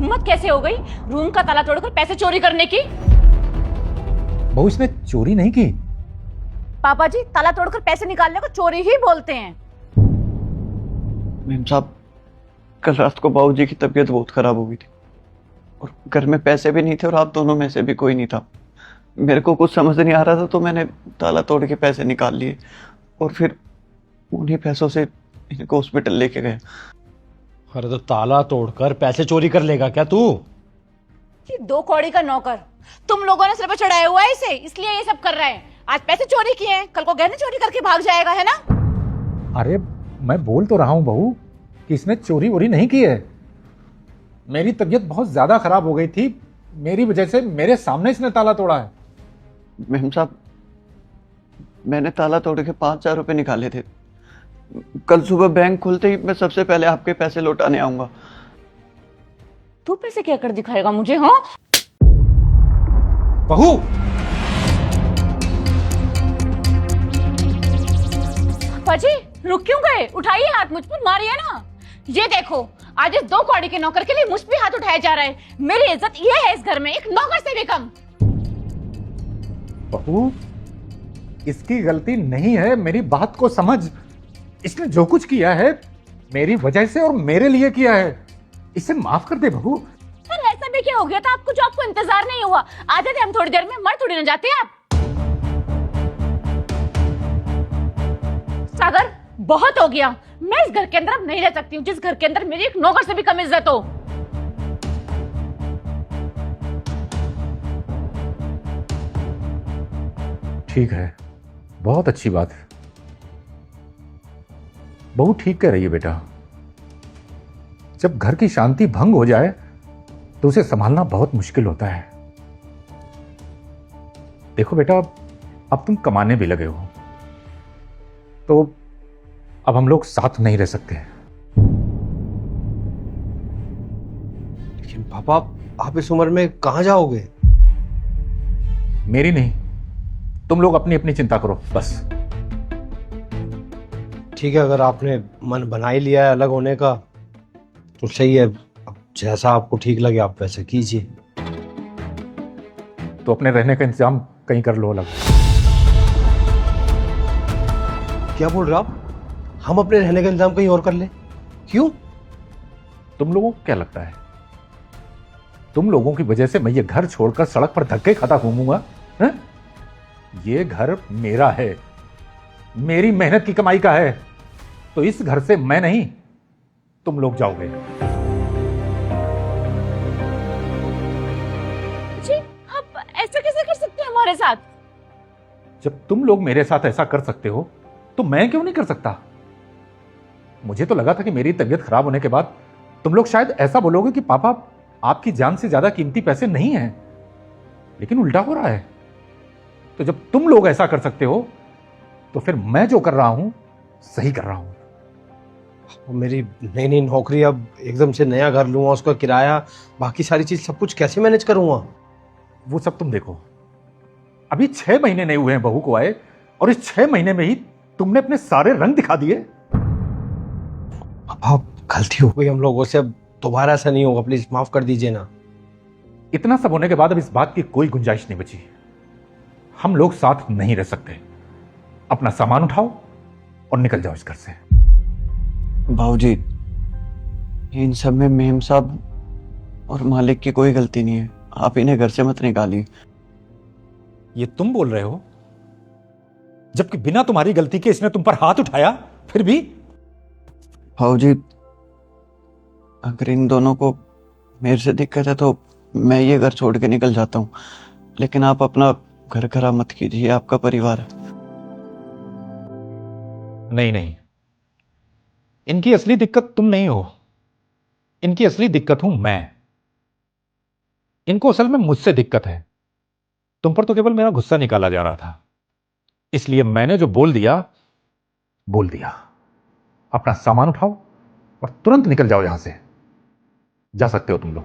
हिम्मत कैसे हो गई रूम का ताला तोड़कर पैसे चोरी करने की? बहू इसने चोरी नहीं की। पापा जी, ताला तोड़कर पैसे निकालने को चोरी ही बोलते हैं। मेम साहब, कल रात को बाबूजी की तबीयत बहुत खराब हो गई थी और घर में पैसे भी नहीं थे और आप दोनों में से भी कोई नहीं था। मेरे को कुछ समझ नहीं आ रहा था तो मैंने ताला तोड़ के पैसे निकाल लिए और फिर उन्हीं पैसों से इनको हॉस्पिटल लेके गए। अरे तो ताला तोड़कर पैसे चोरी कर लेगा क्या तू? ये 2 कौड़ी का नौकर, तुम लोगों ने सिर पे चढ़ाया हुआ है इसे, इसलिए ये सब कर रहा है। आज पैसे चोरी किए हैं, कल को गहने चोरी करके भाग जाएगा, है ना? अरे मैं बोल तो रहा हूं बहू कि इसने चोरी वोरी नहीं की है। मेरी तबीयत बहुत ज्यादा खराब हो गई थी, मेरी वजह से मेरे सामने इसने ताला तोड़ा है। मेम साहब, मैंने ताला तोड़ के 5,000 रुपये निकाले थे। कल सुबह बैंक खुलते ही मैं सबसे पहले आपके पैसे लौटाने आऊंगा। तू पैसे क्या कर दिखाएगा मुझे? हाँ बहू, पाजी रुक क्यों गए? उठाइए हाथ, मुझ पर मारिए ना। ये देखो, आज इस 2 कौड़ी के नौकर के लिए मुझ पे हाथ उठाया जा रहा है। मेरी इज्जत ये है इस घर में, एक नौकर से भी कम। बहू इसकी गलती नहीं है, मेरी बात को समझ। इसने जो कुछ किया है मेरी वजह से और मेरे लिए किया है, इसे माफ कर दे बहू। सर ऐसा भी क्या हो गया था आपको जो आपको इंतजार नहीं हुआ? आ जाते हम थोड़ी देर में, मर थोड़ी न जाते आप। सागर बहुत हो गया, मैं इस घर के अंदर अब नहीं रह सकती हूँ जिस घर के अंदर मेरी एक नौकर से भी कम इज्जत हो। ठीक है, बहुत अच्छी बात है। बहू ठीक कह रही है बेटा। जब घर की शांति भंग हो जाए तो उसे संभालना बहुत मुश्किल होता है। देखो बेटा, अब तुम कमाने भी लगे हो तो अब हम लोग साथ नहीं रह सकते। लेकिन पापा, आप इस उम्र में कहां जाओगे? मेरी नहीं, तुम लोग अपनी अपनी चिंता करो बस। ठीक है, अगर आपने मन बना ही लिया है अलग होने का तो सही है। अब जैसा आपको ठीक लगे आप वैसे कीजिए। तो अपने रहने का इंतजाम कहीं कर लो अलग। क्या बोल रहे हो आप? हम अपने रहने का इंतजाम कहीं और कर ले? क्यों? तुम लोगों को क्या लगता है तुम लोगों की वजह से मैं ये घर छोड़कर सड़क पर धक्के खाता घूमूंगा? हैं? ये घर मेरा है, मेरी मेहनत की कमाई का है, तो इस घर से मैं नहीं तुम लोग जाओगे। जी आप ऐसा कैसे कर सकते हैं हमारे साथ? जब तुम लोग मेरे साथ ऐसा कर सकते हो तो मैं क्यों नहीं कर सकता? मुझे तो लगा था कि मेरी तबीयत खराब होने के बाद तुम लोग शायद ऐसा बोलोगे कि पापा आपकी जान से ज्यादा कीमती पैसे नहीं हैं, लेकिन उल्टा हो रहा है। तो जब तुम लोग ऐसा कर सकते हो तो फिर मैं जो कर रहा हूं सही कर रहा हूं। मेरी नई नई नौकरी, अब एकदम से नया घर लूंगा, उसका किराया, बाकी सारी चीज सब कुछ कैसे मैनेज करूंगा? वो सब तुम देखो। अभी 6 महीने नहीं हुए हैं बहू को आए और इस 6 महीने में ही तुमने अपने सारे रंग दिखा दिए। अब गलती हो गई हम लोगों से, अब दोबारा ऐसा नहीं होगा, प्लीज माफ कर दीजिए ना। इतना सब होने के बाद अब इस बात की कोई गुंजाइश नहीं बची। हम लोग साथ नहीं रह सकते। अपना सामान उठाओ और निकल जाओ इस घर से। बाबूजी, इन सब में मेम साहब और मालिक की कोई गलती नहीं है। आप इन्हें घर से मत निकालिए। ये तुम बोल रहे हो, जबकि बिना तुम्हारी गलती के इसने तुम पर हाथ उठाया फिर भी? बाबूजी, अगर इन दोनों को मेरे से दिक्कत है तो मैं ये घर छोड़ के निकल जाता हूँ, लेकिन आप अपना घर खराब मत कीजिए, आपका परिवार है। नहीं नहीं, इनकी असली दिक्कत तुम नहीं हो, इनकी असली दिक्कत हूं मैं। इनको असल में मुझसे दिक्कत है। तुम पर तो केवल मेरा गुस्सा निकाला जा रहा था, इसलिए मैंने जो बोल दिया बोल दिया। अपना सामान उठाओ और तुरंत निकल जाओ यहां से। जा सकते हो तुम लोग।